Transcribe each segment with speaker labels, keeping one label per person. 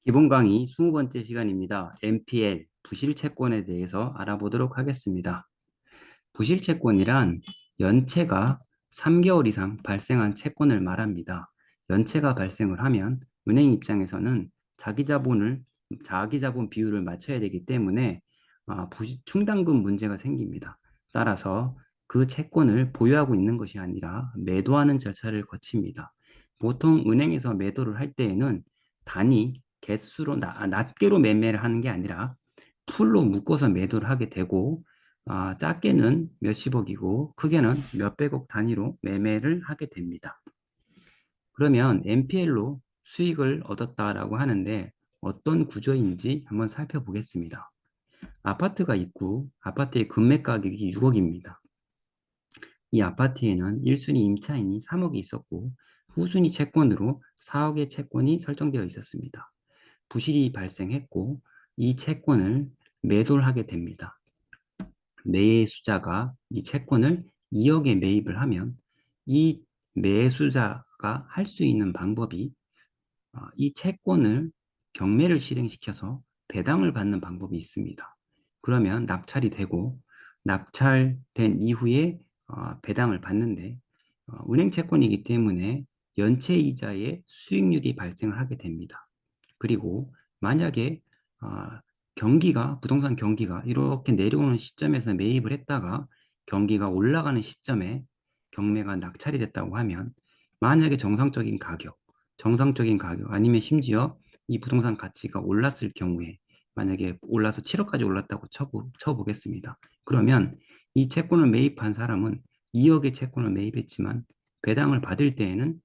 Speaker 1: 기본 강의 20번째 시간입니다. NPL, 부실채권에 대해서 알아보도록 하겠습니다. 부실채권이란 연체가 3개월 이상 발생한 채권을 말합니다. 연체가 발생을 하면 은행 입장에서는 자기자본 비율을 맞춰야 되기 때문에 충당금 문제가 생깁니다. 따라서 그 채권을 보유하고 있는 것이 아니라 매도하는 절차를 거칩니다. 보통 은행에서 매도를 할 때에는 단위, 개수로, 낱개로 매매를 하는 게 아니라 풀로 묶어서 매도를 하게 되고 작게는 몇십억이고 크게는 몇백억 단위로 매매를 하게 됩니다. 그러면 NPL로 수익을 얻었다라고 하는데 어떤 구조인지 한번 살펴보겠습니다. 아파트가 있고 아파트의 금매 가격이 6억입니다. 이 아파트에는 1순위 임차인이 3억이 있었고 후순위 채권으로 4억의 채권이 설정되어 있었습니다. 부실이 발생했고 이 채권을 매도를 하게 됩니다. 매수자가 이 채권을 2억에 매입을 하면 이 매수자가 할 수 있는 방법이 이 채권을 경매를 실행시켜서 배당을 받는 방법이 있습니다. 그러면 낙찰이 되고 낙찰된 이후에 배당을 받는데 은행 채권이기 때문에 연체 이자의 수익률이 발생을 하게 됩니다. 그리고 만약에 부동산 경기가 이렇게 내려오는 시점에서 매입을 했다가 경기가 올라가는 시점에 경매가 낙찰이 됐다고 하면 만약에 정상적인 가격 아니면 심지어 이 부동산 가치가 올랐을 경우에 만약에 올라서 7억까지 올랐다고 쳐보겠습니다. 그러면 이 채권을 매입한 사람은 2억의 채권을 매입했지만 배당을 받을 때에는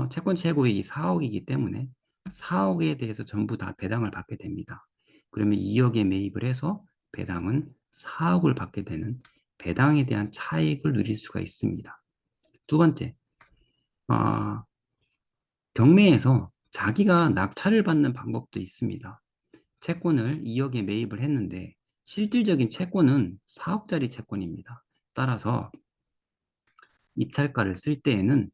Speaker 1: 채권 최고액이 4억이기 때문에 4억에 대해서 전부 다 배당을 받게 됩니다. 그러면 2억에 매입을 해서 배당은 4억을 받게 되는 배당에 대한 차익을 누릴 수가 있습니다. 두 번째, 어, 경매에서 자기가 낙찰을 받는 방법도 있습니다. 채권을 2억에 매입을 했는데 실질적인 채권은 4억짜리 채권입니다. 따라서 입찰가를 쓸 때에는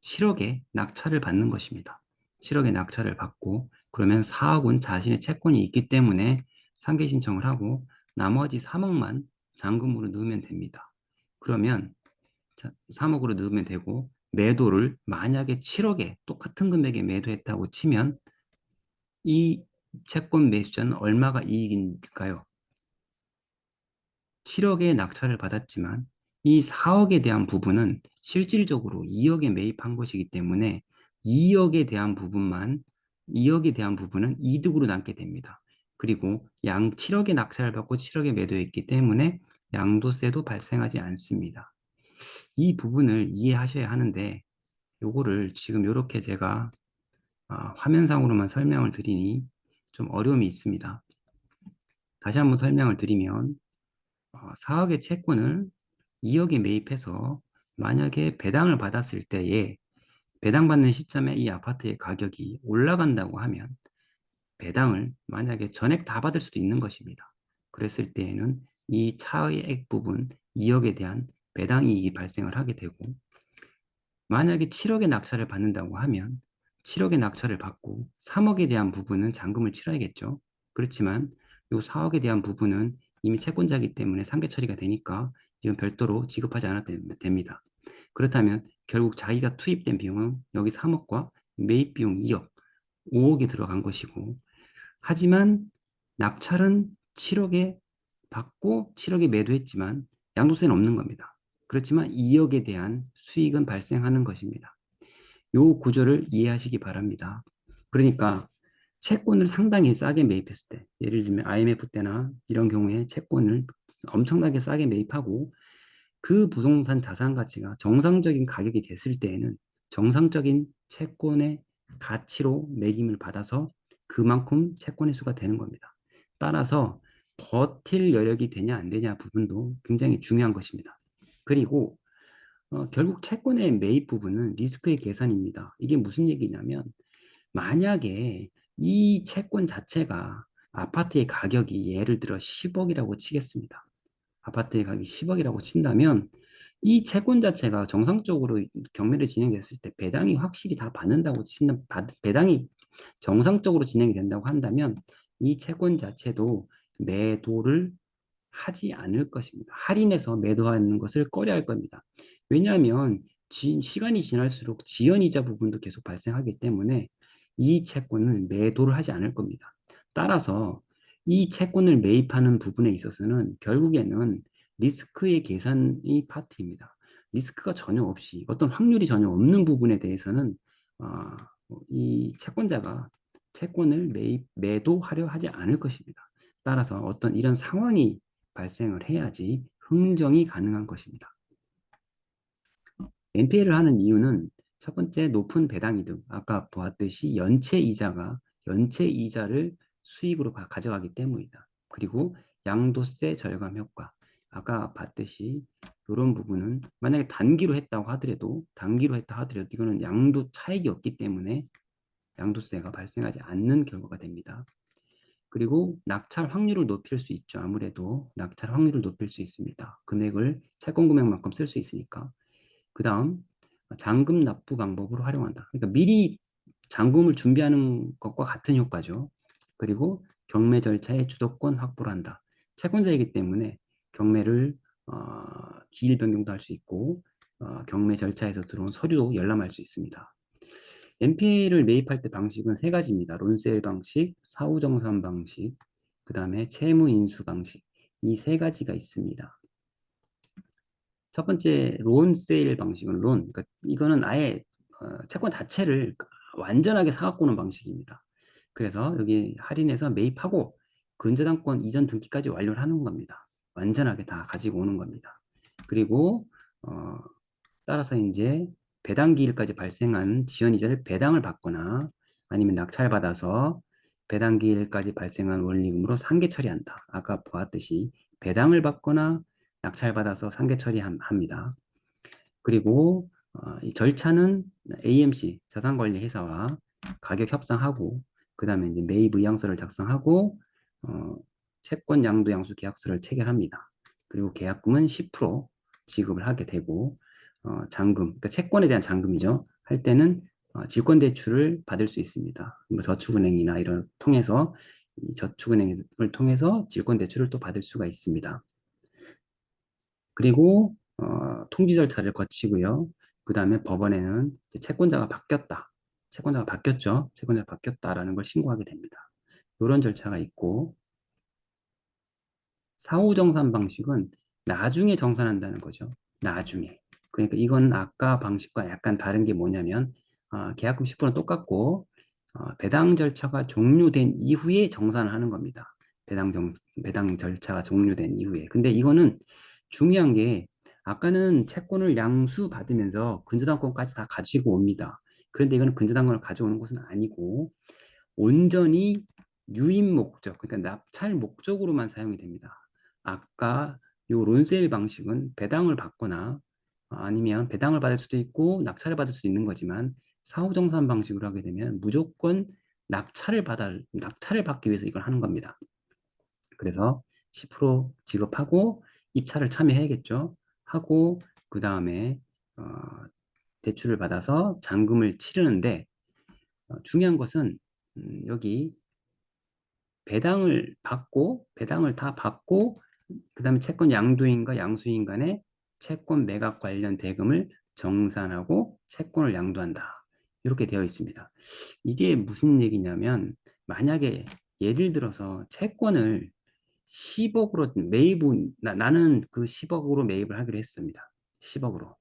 Speaker 1: 7억에 낙찰을 받는 것입니다. 7억에 낙찰을 받고 그러면 4억은 자신의 채권이 있기 때문에 상계 신청을 하고 나머지 3억만 잔금으로 넣으면 됩니다. 그러면 3억으로 넣으면 되고 매도를 만약에 7억에 똑같은 금액에 매도했다고 치면 이 채권 매수자는 얼마가 이익일까요? 7억의 낙찰을 받았지만 이 4억에 대한 부분은 실질적으로 2억에 매입한 것이기 때문에 2억에 대한 부분만 2억에 대한 부분은 이득으로 남게 됩니다. 그리고 7억의 낙찰을 받고 7억에 매도했기 때문에 양도세도 발생하지 않습니다. 이 부분을 이해하셔야 하는데 요거를 지금 이렇게 제가 화면상으로만 설명을 드리니 좀 어려움이 있습니다. 다시 한번 설명을 드리면 4억의 채권을 2억에 매입해서 만약에 배당을 받았을 때에 배당받는 시점에 이 아파트의 가격이 올라간다고 하면 배당을 만약에 전액 다 받을 수도 있는 것입니다. 그랬을 때에는 이 차액 부분 2억에 대한 배당 이익이 발생을 하게 되고 만약에 7억의 낙찰을 받는다고 하면 7억의 낙찰을 받고 3억에 대한 부분은 잔금을 치러야겠죠. 그렇지만 이 4억에 대한 부분은 이미 채권자이기 때문에 상계 처리가 되니까 이건 별도로 지급하지 않아도 됩니다. 그렇다면 결국 자기가 투입된 비용은 여기 3억과 매입 비용 2억, 5억이 들어간 것이고 하지만 낙찰은 7억에 받고 7억에 매도했지만 양도세는 없는 겁니다. 그렇지만 2억에 대한 수익은 발생하는 것입니다. 이 구조를 이해하시기 바랍니다. 그러니까 채권을 상당히 싸게 매입했을 때, 예를 들면 IMF 때나 이런 경우에 채권을 엄청나게 싸게 매입하고 그 부동산 자산 가치가 정상적인 가격이 됐을 때에는 정상적인 채권의 가치로 매김을 받아서 그만큼 채권의 수가 되는 겁니다. 따라서 버틸 여력이 되냐 안 되냐 부분도 굉장히 중요한 것입니다. 그리고 결국 채권의 매입 부분은 리스크의 계산입니다. 이게 무슨 얘기냐면 만약에 이 채권 자체가 아파트의 가격이 예를 들어 10억이라고 치겠습니다. 아파트의 가격이 10억이라고 친다면 이 채권 자체가 정상적으로 경매를 진행했을 때 배당이 확실히 다 받는다고 치는 배당이 정상적으로 진행이 된다고 한다면 이 채권 자체도 매도를 하지 않을 것입니다. 할인해서 매도하는 것을 꺼려 할 겁니다. 왜냐하면 시간이 지날수록 지연이자 부분도 계속 발생하기 때문에 이 채권은 매도를 하지 않을 겁니다. 따라서 이 채권을 매입하는 부분에 있어서는 결국에는 리스크의 계산이 파트입니다. 리스크가 전혀 없이 어떤 확률이 전혀 없는 부분에 대해서는 이 채권자가 채권을 매도하려 하지 않을 것입니다. 따라서 어떤 이런 상황이 발생을 해야지 흥정이 가능한 것입니다. NPL을 하는 이유는 첫 번째 높은 배당 이득, 아까 보았듯이 연체 이자를 수익으로 가져가기 때문이다. 그리고 양도세 절감 효과, 아까 봤듯이 이런 부분은 만약에 단기로 했다 하더라도 이거는 양도 차익이 없기 때문에 양도세가 발생하지 않는 결과가 됩니다. 그리고 낙찰 확률을 높일 수 있죠. 아무래도 낙찰 확률을 높일 수 있습니다. 채권 금액만큼 쓸 수 있으니까. 그 다음, 잔금 납부 방법으로 활용한다. 그러니까 미리 잔금을 준비하는 것과 같은 효과죠. 그리고 경매 절차의 주도권 확보를 한다. 채권자이기 때문에 경매를 기일 변경도 할 수 있고 경매 절차에서 들어온 서류도 열람할 수 있습니다. NPL을 매입할 때 방식은 세 가지입니다. 론세일 방식, 사후정산 방식, 그 다음에 채무인수 방식. 이 세 가지가 있습니다. 첫 번째 론세일 방식은 그러니까 이거는 아예 채권 자체를 완전하게 사갖고 오는 방식입니다. 그래서 여기 할인해서 매입하고 근저당권 이전 등기까지 완료를 하는 겁니다. 완전하게 다 가지고 오는 겁니다. 그리고 어, 따라서 이제 배당 기일까지 발생한 지연 이자를 배당을 받거나 아니면 낙찰받아서 배당 기일까지 발생한 원리금으로 상계 처리한다. 아까 보았듯이 배당을 받거나 낙찰받아서 상계 처리합니다. 그리고 이 절차는 AMC 자산관리회사와 가격 협상하고 그 다음에 이제 매입 의향서를 작성하고 어, 채권 양도 양수 계약서를 체결합니다. 그리고 계약금은 10% 지급을 하게 되고 잔금, 그러니까 채권에 대한 잔금이죠. 할 때는 질권 대출을 받을 수 있습니다. 뭐 저축은행이나 이런 통해서 저축은행을 통해서 질권 대출을 또 받을 수가 있습니다. 그리고 통지 절차를 거치고요. 그 다음에 법원에는 채권자가 바뀌었다. 채권자가 바뀌었죠. 채권자가 바뀌었다라는 걸 신고하게 됩니다. 이런 절차가 있고 사후정산 방식은 나중에 정산한다는 거죠. 나중에. 그러니까 이건 아까 방식과 약간 다른 게 뭐냐면 계약금 10%는 똑같고 배당 절차가 종료된 이후에 정산을 하는 겁니다. 배당 절차가 종료된 이후에. 근데 이거는 중요한 게 아까는 채권을 양수 받으면서 근저당권까지 다 가지고 옵니다. 그런데 이거는 근저당권을 가져오는 것은 아니고 온전히 유인 목적, 그러니까 납찰 목적으로만 사용이 됩니다. 아까 요 론세일 방식은 배당을 받거나 아니면 배당을 받을 수도 있고 낙찰을 받을 수도 있는 거지만 사후정산 방식으로 하게 되면 무조건 낙찰을 받기 위해서 이걸 하는 겁니다. 그래서 10% 지급하고 입찰을 참여해야겠죠. 하고 그 다음에 대출을 받아서 잔금을 치르는데 중요한 것은 여기 배당을 다 받고 그다음에 채권 양도인과 양수인 간에 채권 매각 관련 대금을 정산하고 채권을 양도한다. 이렇게 되어 있습니다. 이게 무슨 얘기냐면 만약에 예를 들어서 채권을 10억으로 나는 그 10억으로 매입을 하기로 했습니다. 10억으로.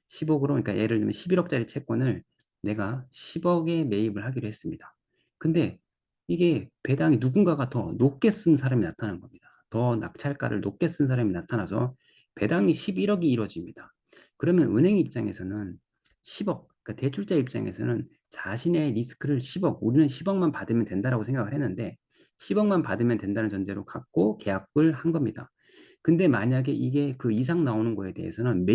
Speaker 1: 10억으로 그러니까 예를 들면 11억짜리 채권을 내가 10억에 매입을 하기로 했습니다. 근데 이게 배당이 누군가가 더 높게 쓴 사람이 나타난 겁니다. 더 낙찰가를 높게 쓴 사람이 나타나서 배당이 11억이 이루어집니다. 그러면 은행 입장에서는 10억, 그러니까 대출자 입장에서는 자신의 리스크를 10억, 우리는 10억만 받으면 된다라고 생각을 했는데 10억만 받으면 된다는 전제로 갖고 계약을 한 겁니다. 근데 만약에 이게 그 이상 나오는 거에 대해서는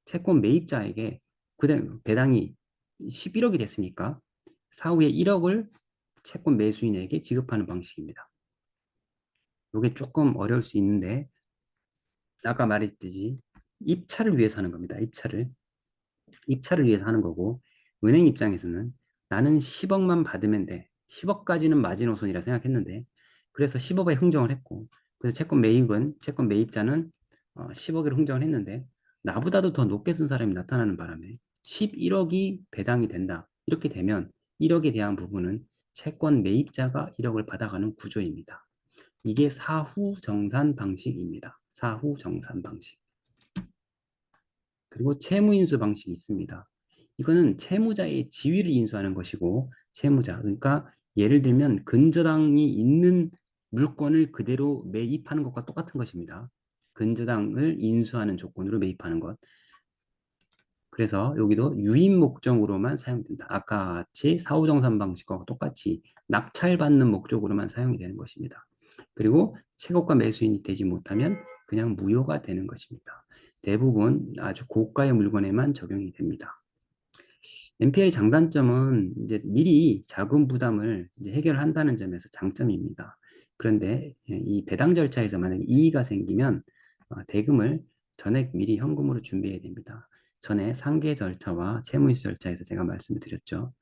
Speaker 1: 채권 매입자에게 그 배당이 11억이 됐으니까 사후에 1억을 채권 매수인에게 지급하는 방식입니다. 이게 조금 어려울 수 있는데 아까 말했듯이 입찰을 위해서 하는 겁니다. 입찰을 위해서 하는 거고 은행 입장에서는 나는 10억만 받으면 돼. 10억까지는 마지노선이라 생각했는데, 그래서 10억에 흥정을 했고, 그래서 채권 매입자는 10억으로 흥정을 했는데, 나보다도 더 높게 쓴 사람이 나타나는 바람에 11억이 배당이 된다. 이렇게 되면 1억에 대한 부분은 채권 매입자가 1억을 받아가는 구조입니다. 이게 사후 정산 방식입니다. 사후 정산 방식. 그리고 채무 인수 방식이 있습니다. 이거는 채무자의 지위를 인수하는 것이고, 채무자, 그러니까 예를 들면 근저당이 있는 물건을 그대로 매입하는 것과 똑같은 것입니다. 근저당을 인수하는 조건으로 매입하는 것. 그래서 여기도 유인 목적으로만 사용된다. 아까 같이 사후정산 방식과 똑같이 낙찰받는 목적으로만 사용이 되는 것입니다. 그리고 채권가 매수인이 되지 못하면 그냥 무효가 되는 것입니다. 대부분 아주 고가의 물건에만 적용이 됩니다. NPL 장단점은 이제 미리 자금 부담을 이제 해결한다는 점에서 장점입니다. 그런데 이 배당 절차에서 만약에 이의가 생기면 대금을 전액 미리 현금으로 준비해야 됩니다. 전에 상계 절차와 채무인수 절차에서 제가 말씀을 드렸죠.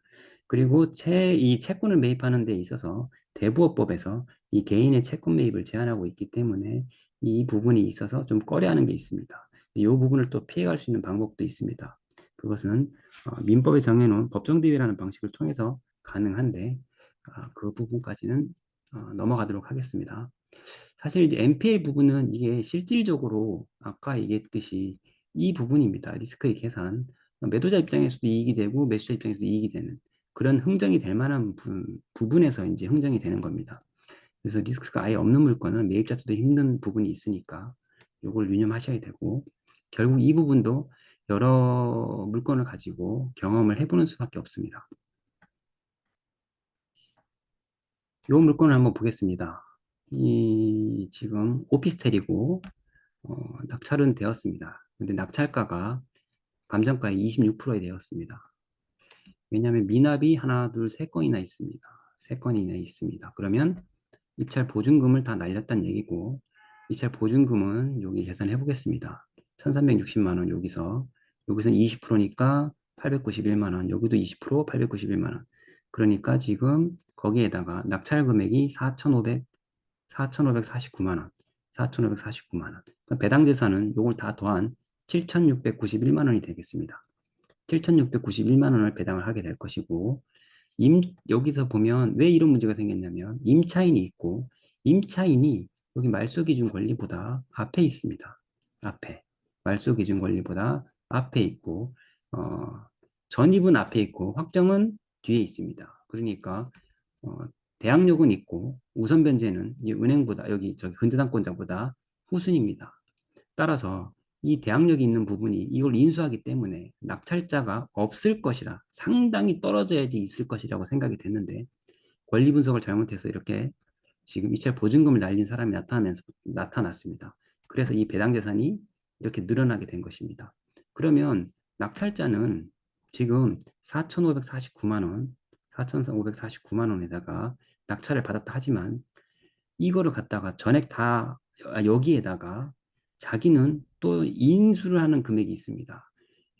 Speaker 1: 그리고 이 채권을 매입하는 데 있어서 대부업법에서 이 개인의 채권 매입을 제한하고 있기 때문에 이 부분이 있어서 좀 꺼려하는 게 있습니다. 이 부분을 또 피해갈 수 있는 방법도 있습니다. 그것은 민법에 정해놓은 법정대위라는 방식을 통해서 가능한데 그 부분까지는 넘어가도록 하겠습니다. 사실 이제 NPL 부분은 이게 실질적으로 아까 얘기했듯이 이 부분입니다. 리스크의 계산. 매도자 입장에서도 이익이 되고 매수자 입장에서도 이익이 되는 그런 흥정이 될 만한 부분에서 이제 흥정이 되는 겁니다. 그래서 리스크가 아예 없는 물건은 매입자도 힘든 부분이 있으니까 이걸 유념하셔야 되고 결국 이 부분도 여러 물건을 가지고 경험을 해보는 수밖에 없습니다. 이 물건을 한번 보겠습니다. 이 지금 오피스텔이고 낙찰은 되었습니다. 근데 낙찰가가 감정가의 26%에 되었습니다. 왜냐하면 미납이 하나, 둘, 세 건이나 있습니다. 세 건이나 있습니다. 그러면 입찰 보증금을 다 날렸다는 얘기고 입찰 보증금은 여기 계산해 보겠습니다. 1360만 원 여기서는 20%니까 891만 원, 여기도 20% 891만 원. 그러니까 지금 거기에다가 낙찰 금액이 4,549만 원. 4,549만 원. 그러니까 배당 재산은 요걸 다 더한 7,691만 원이 되겠습니다. 7,691만 원을 배당을 하게 될 것이고 여기서 보면 왜 이런 문제가 생겼냐면 임차인이 있고 임차인이 여기 말소기준 권리보다 앞에 있습니다. 앞에. 말소기준 권리보다 앞에 있고 전입은 앞에 있고 확정은 뒤에 있습니다. 그러니까 어, 대항력은 있고 우선 변제는 은행보다 여기 저기 근저당권자보다 후순입니다. 따라서 이 대항력이 있는 부분이 이걸 인수하기 때문에 낙찰자가 없을 것이라 상당히 떨어져야지 있을 것이라고 생각이 됐는데 권리 분석을 잘못해서 이렇게 지금 이체 보증금을 날린 사람이 나타났습니다. 그래서 이 배당 재산이 이렇게 늘어나게 된 것입니다. 그러면 낙찰자는 지금 4,549만 원, 4,549만 원에다가 낙찰을 받았다 하지만 이거를 갖다가 전액 다 여기에다가 자기는 또 인수를 하는 금액이 있습니다.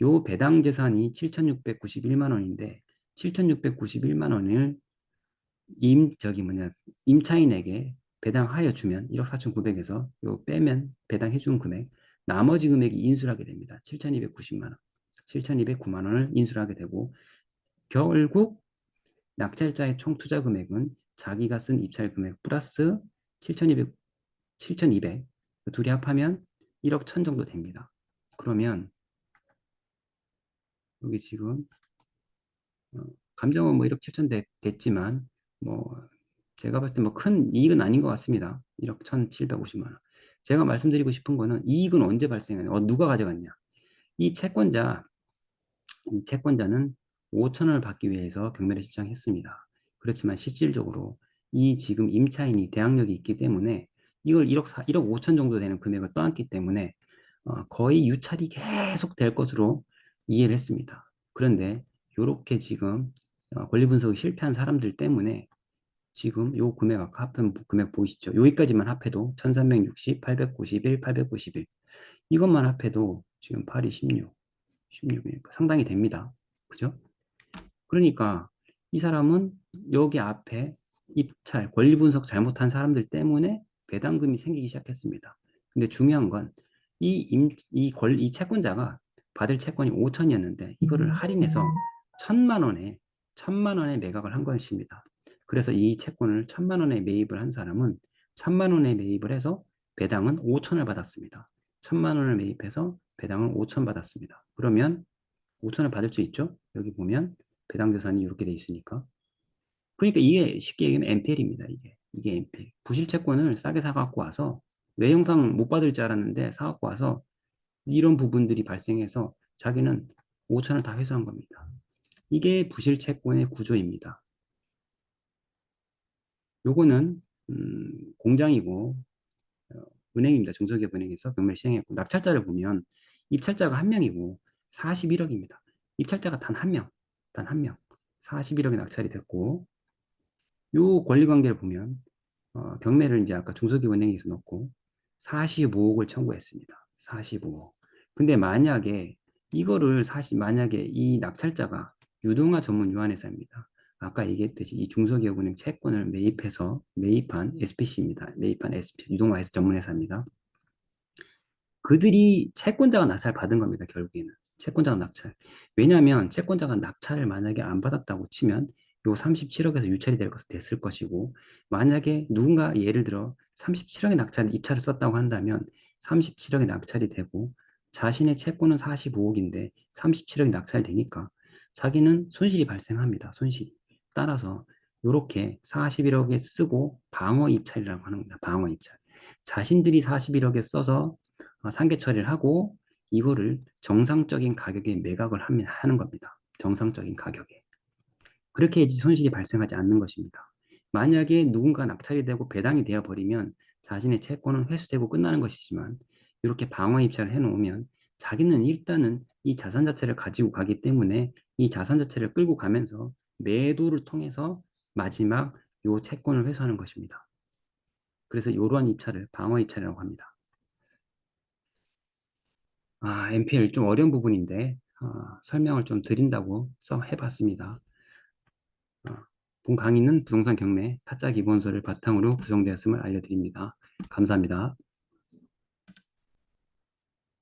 Speaker 1: 요 배당 재산이 7,691만 원인데 7,691만 원을 임차인에게 배당하여 주면 1억 4,900에서 요 빼면 배당해 준 금액 나머지 금액이 인수를 하게 됩니다. 7,290만 원. 7,209만 원을 인수를 하게 되고 결국 낙찰자의 총 투자 금액은 자기가 쓴 입찰 금액 플러스 7,200 둘이 합하면 1억 1천 정도 됩니다. 그러면 여기 지금 감정은 뭐 1억 7천 됐지만 뭐 제가 봤을 때 뭐 큰 이익은 아닌 것 같습니다. 1억 1,750만 원. 제가 말씀드리고 싶은 거는 이익은 언제 발생해요? 누가 가져갔냐? 이 채권자 이 채권자는 5천 원을 받기 위해서 경매를 신청했습니다. 그렇지만 실질적으로 이 지금 임차인이 대항력이 있기 때문에 이걸 1억 5천 정도 되는 금액을 떠안기 때문에 거의 유찰이 계속 될 것으로 이해를 했습니다. 그런데 이렇게 지금 권리 분석이 실패한 사람들 때문에 지금 요 금액 아까 합한 금액 보이시죠? 여기까지만 합해도 1360, 891, 891 이것만 합해도 지금 8이 16, 16이니까 상당히 됩니다. 그죠? 그러니까 이 사람은 여기 앞에 입찰, 권리 분석 잘못한 사람들 때문에 배당금이 생기기 시작했습니다. 근데 중요한 건 이 채권자가 받을 채권이 5천이었는데 이거를 할인해서 1,000만 원에 1,000만 원에 매각을 한 것입니다. 그래서 이 채권을 1,000만 원에 매입을 한 사람은 1,000만 원에 매입을 해서 배당은 5천을 받았습니다. 1,000만 원을 매입해서 배당을 5천 받았습니다. 그러면 5천을 받을 수 있죠? 여기 보면 배당 자산이 이렇게 돼 있으니까. 그러니까 이게 쉽게 얘기하면 NPL입니다. 이게 NPL. 부실 채권을 싸게 사갖고 와서 외형상 못 받을 줄 알았는데 사갖고 와서 이런 부분들이 발생해서 자기는 5천을 다 회수한 겁니다. 이게 부실 채권의 구조입니다. 요거는 공장이고 어, 은행입니다. 중소기업은행에서 경매를 시행했고 낙찰자를 보면 입찰자가 한 명이고 41억입니다. 입찰자가 단 한 명, 단 한 명. 41억이 낙찰이 됐고 요 권리관계를 보면 경매를 이제 아까 중소기업은행에서 넣고 45억을 청구했습니다. 45억. 근데 만약에 이거를 만약에 이 낙찰자가 유동화 전문 유한회사입니다. 아까 얘기했듯이 이 중소기업은행 채권을 매입한 SPC입니다. 매입한 SPC 유동화회사 전문회사입니다. 그들이 채권자가 낙찰 받은 겁니다. 결국에는 채권자가 낙찰. 왜냐하면 채권자가 낙찰을 만약에 안 받았다고 치면 요 37억에서 유찰이 됐을 것이고 만약에 누군가 예를 들어 37억의 낙찰 입찰을 썼다고 한다면 37억의 낙찰이 되고 자신의 채권은 45억인데 37억이 낙찰되니까 자기는 손실이 발생합니다. 손실이. 따라서 이렇게 41억에 쓰고 방어 입찰이라고 하는 겁니다. 방어 입찰. 자신들이 41억에 써서 상계 처리를 하고 이거를 정상적인 가격에 매각을 하는 겁니다. 정상적인 가격에. 그렇게 해야지 손실이 발생하지 않는 것입니다. 만약에 누군가 낙찰이 되고 배당이 되어 버리면 자신의 채권은 회수되고 끝나는 것이지만 이렇게 방어 입찰을 해놓으면 자기는 일단은 이 자산 자체를 가지고 가기 때문에 이 자산 자체를 끌고 가면서 매도를 통해서 마지막 요 채권을 회수하는 것입니다. 그래서 이러한 입찰을 방어 입찰이라고 합니다. NPL 좀 어려운 부분인데 설명을 좀 드린다고 해봤습니다. 본 강의는 부동산 경매 타짜 기본서를 바탕으로 구성되었음을 알려드립니다. 감사합니다.